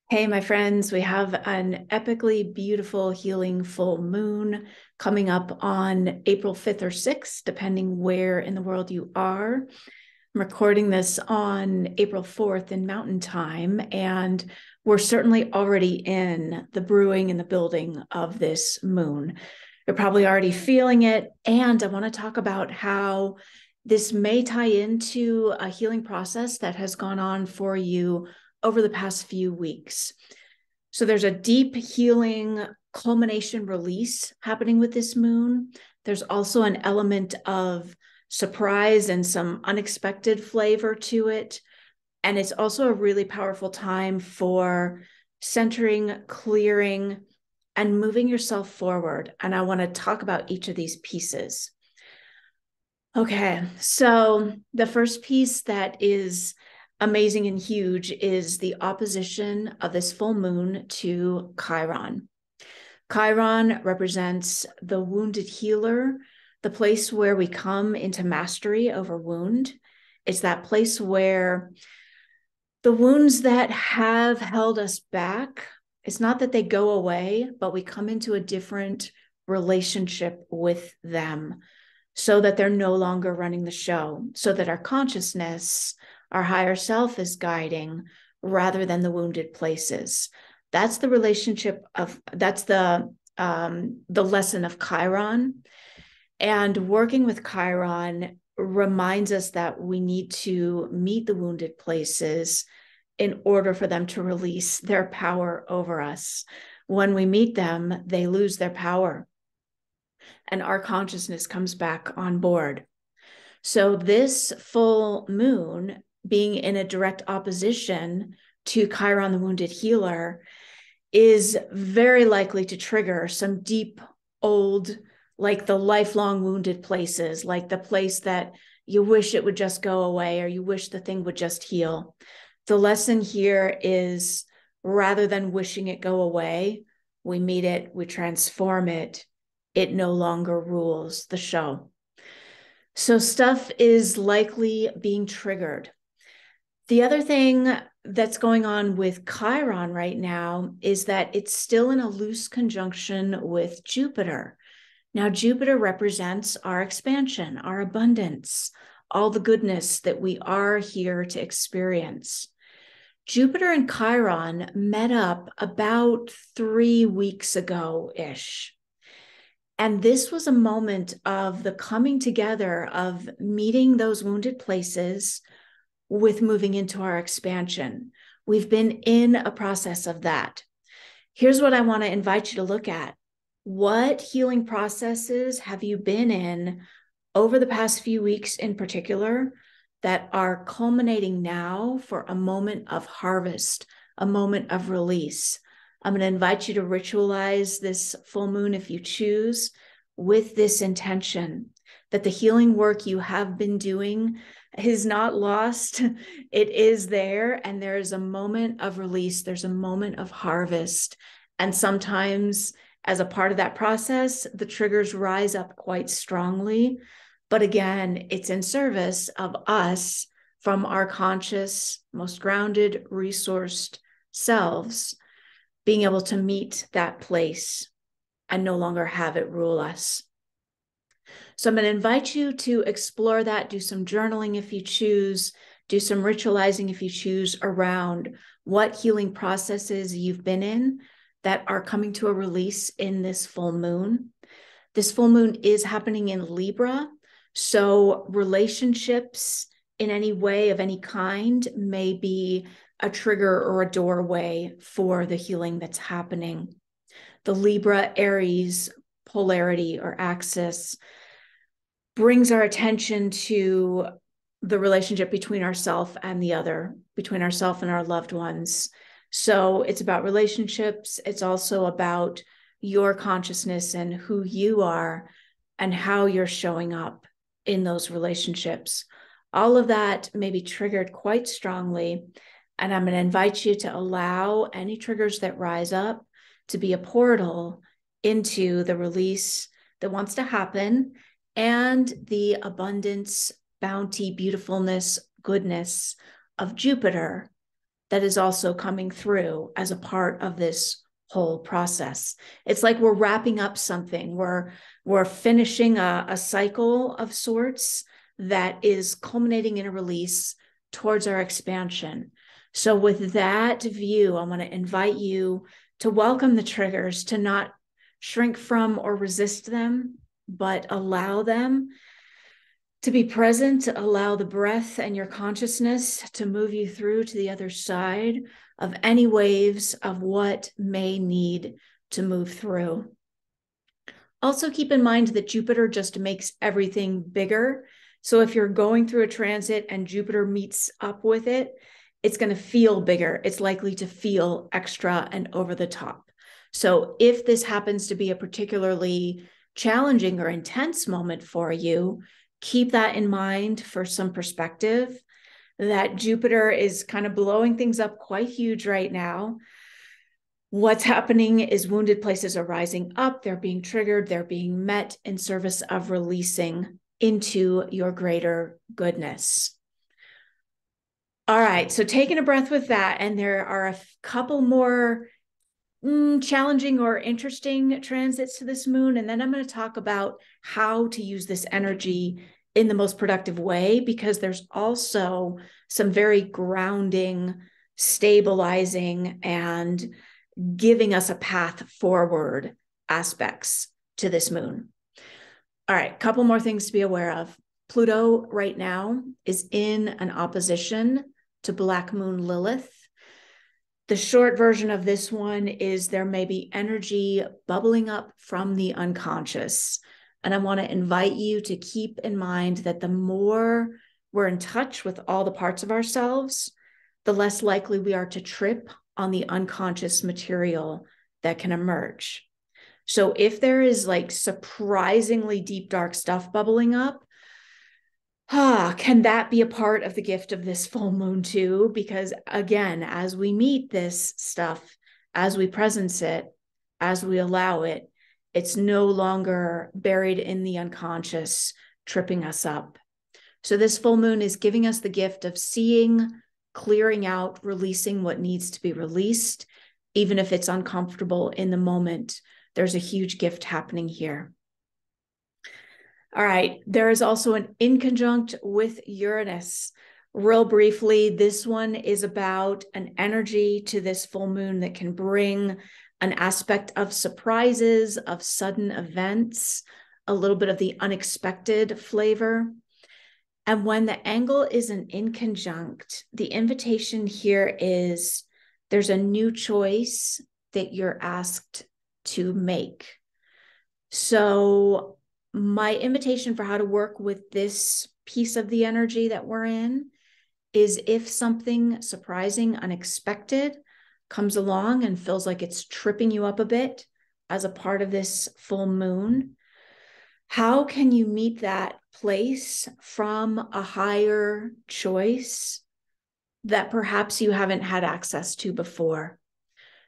Hey, my friends, we have an epically beautiful healing full moon coming up on April 5th or 6th, depending where in the world you are. I'm recording this on April 4th in Mountain Time, and we're certainly already in the brewing and the building of this moon. You're probably already feeling it, and I want to talk about how this may tie into a healing process that has gone on for you over the past few weeks. So there's a deep healing culmination release happening with this moon. There's also an element of surprise and some unexpected flavor to it. And it's also a really powerful time for centering, clearing, and moving yourself forward. And I want to talk about each of these pieces. Okay, so the first piece that is amazing and huge is the opposition of this full moon to Chiron. Chiron represents the wounded healer, the place where we come into mastery over wound. It's that place where the wounds that have held us back, it's not that they go away, but we come into a different relationship with them so that they're no longer running the show, so that our consciousness, our higher self is guiding rather than the wounded places. That's the relationship of, that's the lesson of Chiron. And working with Chiron reminds us that we need to meet the wounded places in order for them to release their power over us. When we meet them, they lose their power and our consciousness comes back on board. So this full moon being in a direct opposition to Chiron, the wounded healer, is very likely to trigger some deep, old, like the lifelong wounded places, like the place that you wish it would just go away or you wish the thing would just heal. The lesson here is rather than wishing it go away, we meet it, we transform it. It no longer rules the show. So stuff is likely being triggered. The other thing that's going on with Chiron right now is that it's still in a loose conjunction with Jupiter. Now, Jupiter represents our expansion, our abundance, all the goodness that we are here to experience. Jupiter and Chiron met up about 3 weeks ago-ish. And this was a moment of the coming together of meeting those wounded places with moving into our expansion. We've been in a process of that. Here's what I want to invite you to look at. What healing processes have you been in over the past few weeks in particular that are culminating now for a moment of harvest, a moment of release? I'm going to invite you to ritualize this full moon if you choose with this intention that the healing work you have been doing is not lost. It is there, and there is a moment of release. There's a moment of harvest. And sometimes as a part of that process, the triggers rise up quite strongly. But again, it's in service of us from our conscious, most grounded, resourced selves being able to meet that place and no longer have it rule us. So I'm going to invite you to explore that, do some journaling if you choose, do some ritualizing if you choose around what healing processes you've been in that are coming to a release in this full moon. This full moon is happening in Libra, so relationships in any way of any kind may be a trigger or a doorway for the healing that's happening. The Libra Aries polarity or axis brings our attention to the relationship between ourself and the other, between ourself and our loved ones. So it's about relationships. It's also about your consciousness and who you are and how you're showing up in those relationships. All of that may be triggered quite strongly. And I'm going to invite you to allow any triggers that rise up to be a portal into the release that wants to happen and the abundance, bounty, beautifulness, goodness of Jupiter that is also coming through as a part of this whole process. It's like we're wrapping up something. We're finishing a cycle of sorts that is culminating in a release towards our expansion. So with that view, I want to invite you to welcome the triggers, to not shrink from or resist them, but allow them to be present, to allow the breath and your consciousness to move you through to the other side of any waves of what may need to move through. Also keep in mind that Jupiter just makes everything bigger. So if you're going through a transit and Jupiter meets up with it, it's going to feel bigger. It's likely to feel extra and over the top. So if this happens to be a particularly challenging or intense moment for you, keep that in mind for some perspective, that Jupiter is kind of blowing things up quite huge right now. What's happening is wounded places are rising up. They're being triggered. They're being met in service of releasing into your greater goodness. All right, so taking a breath with that, and there are a couple more challenging or interesting transits to this moon, and then I'm going to talk about how to use this energy in the most productive way, because there's also some very grounding, stabilizing, and giving us a path forward aspects to this moon. All right, couple more things to be aware of. Pluto right now is in an opposition to Black Moon Lilith. The short version of this one is there may be energy bubbling up from the unconscious. And I want to invite you to keep in mind that the more we're in touch with all the parts of ourselves, the less likely we are to trip on the unconscious material that can emerge. So if there is like surprisingly deep, dark stuff bubbling up, can that be a part of the gift of this full moon too? Because again, as we meet this stuff, as we presence it, as we allow it, it's no longer buried in the unconscious, tripping us up. So this full moon is giving us the gift of seeing, clearing out, releasing what needs to be released, even if it's uncomfortable in the moment. There's a huge gift happening here. All right, there is also an inconjunct with Uranus. Real briefly, this one is about an energy to this full moon that can bring an aspect of surprises, of sudden events, a little bit of the unexpected flavor. And when the angle is an inconjunct, the invitation here is there's a new choice that you're asked to make. So my invitation for how to work with this piece of the energy that we're in is if something surprising, unexpected comes along and feels like it's tripping you up a bit as a part of this full moon, how can you meet that place from a higher choice that perhaps you haven't had access to before?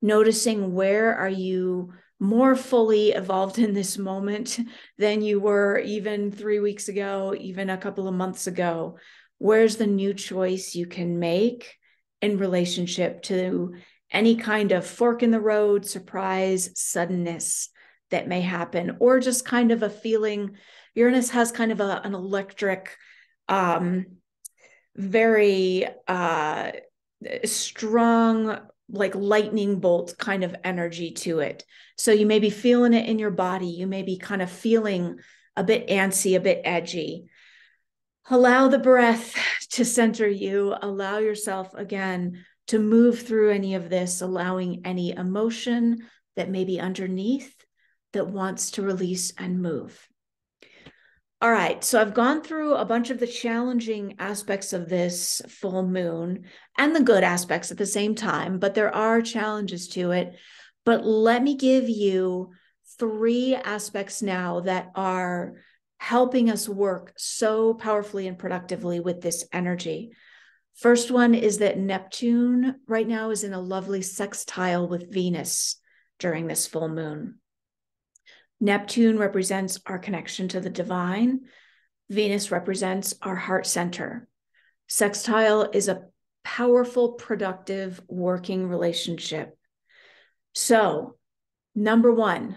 Noticing where are you more fully evolved in this moment than you were even 3 weeks ago, even a couple of months ago. Where's the new choice you can make in relationship to any kind of fork in the road, surprise, suddenness that may happen, or just kind of a feeling? Uranus has kind of an electric, very strong, like lightning bolt kind of energy to it. So you may be feeling it in your body. You may be kind of feeling a bit antsy, a bit edgy. Allow the breath to center you. Allow yourself again to move through any of this, allowing any emotion that may be underneath that wants to release and move. All right, so I've gone through a bunch of the challenging aspects of this full moon and the good aspects at the same time, but there are challenges to it. But let me give you 3 aspects now that are helping us work so powerfully and productively with this energy. First one is that Neptune right now is in a lovely sextile with Venus during this full moon. Neptune represents our connection to the divine. Venus represents our heart center. Sextile is a powerful, productive working relationship. So, number one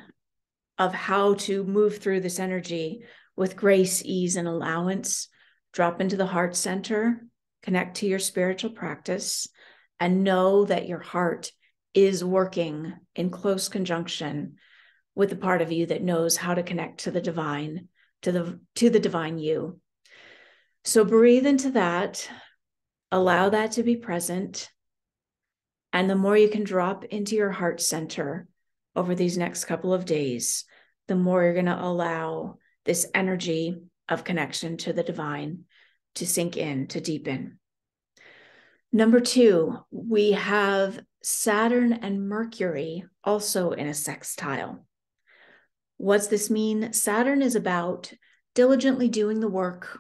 of how to move through this energy with grace, ease, and allowance, drop into the heart center, connect to your spiritual practice, and know that your heart is working in close conjunction with the part of you that knows how to connect to the divine, to the divine you. So breathe into that, allow that to be present. And the more you can drop into your heart center over these next couple of days, the more you're going to allow this energy of connection to the divine to sink in, to deepen. Number two, we have Saturn and Mercury also in a sextile. What's this mean? Saturn is about diligently doing the work,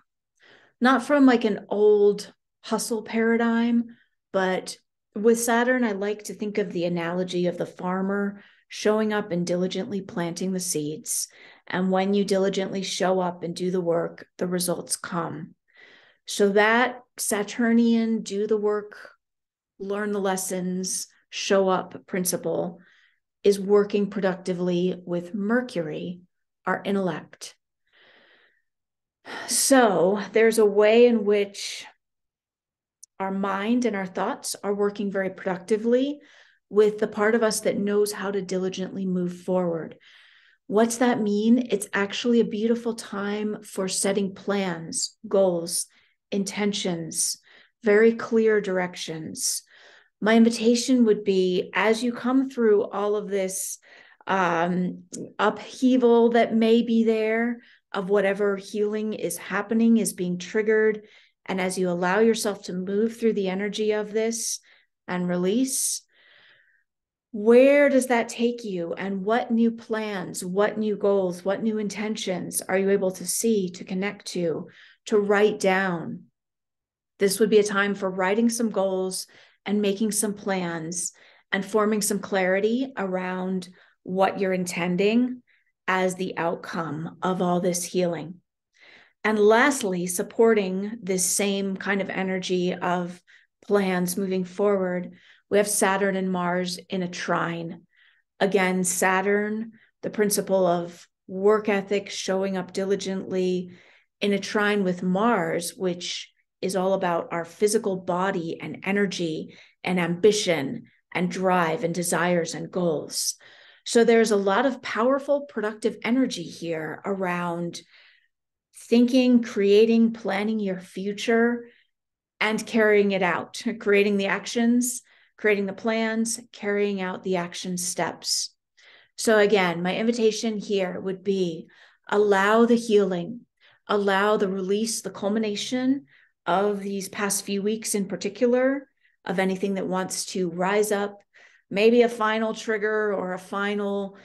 not from like an old hustle paradigm, but with Saturn, I like to think of the analogy of the farmer showing up and diligently planting the seeds. And when you diligently show up and do the work, the results come. So that Saturnian do the work, learn the lessons, show up principle is working productively with Mercury, our intellect. So there's a way in which our mind and our thoughts are working very productively with the part of us that knows how to diligently move forward. What's that mean? It's actually a beautiful time for setting plans, goals, intentions, very clear directions. My invitation would be, as you come through all of this upheaval that may be there, of whatever healing is happening, is being triggered, and as you allow yourself to move through the energy of this and release, where does that take you? And what new plans, what new goals, what new intentions are you able to see, to connect to write down? This would be a time for writing some goals and making some plans and forming some clarity around what you're intending as the outcome of all this healing. And lastly, supporting this same kind of energy of plans moving forward, we have Saturn and Mars in a trine. Again, Saturn, the principle of work ethic, showing up diligently, in a trine with Mars, which is all about our physical body and energy and ambition and drive and desires and goals. So there's a lot of powerful, productive energy here around thinking, creating, planning your future, and carrying it out, creating the actions, creating the plans, carrying out the action steps. So again, my invitation here would be allow the healing, allow the release, the culmination of these past few weeks in particular, of anything that wants to rise up, maybe a final trigger or a final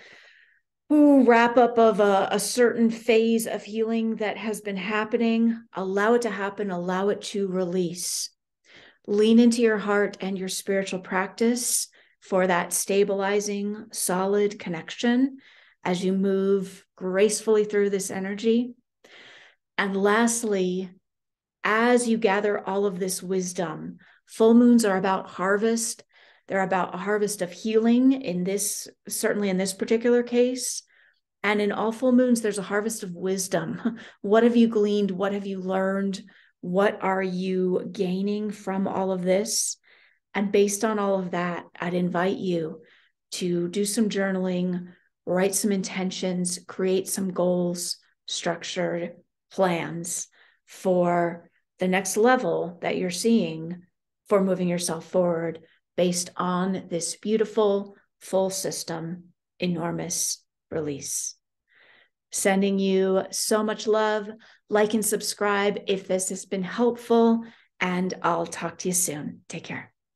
wrap up of a certain phase of healing that has been happening. Allow it to happen, allow it to release. Lean into your heart and your spiritual practice for that stabilizing, solid connection as you move gracefully through this energy. And lastly, as you gather all of this wisdom, full moons are about harvest. They're about a harvest of healing in this, certainly in this particular case. And in all full moons, there's a harvest of wisdom. What have you gleaned? What have you learned? What are you gaining from all of this? And based on all of that, I'd invite you to do some journaling, write some intentions, create some goals, structured plans for the next level that you're seeing for moving yourself forward based on this beautiful, full system, enormous release. Sending you so much love. Like and subscribe if this has been helpful, and I'll talk to you soon. Take care.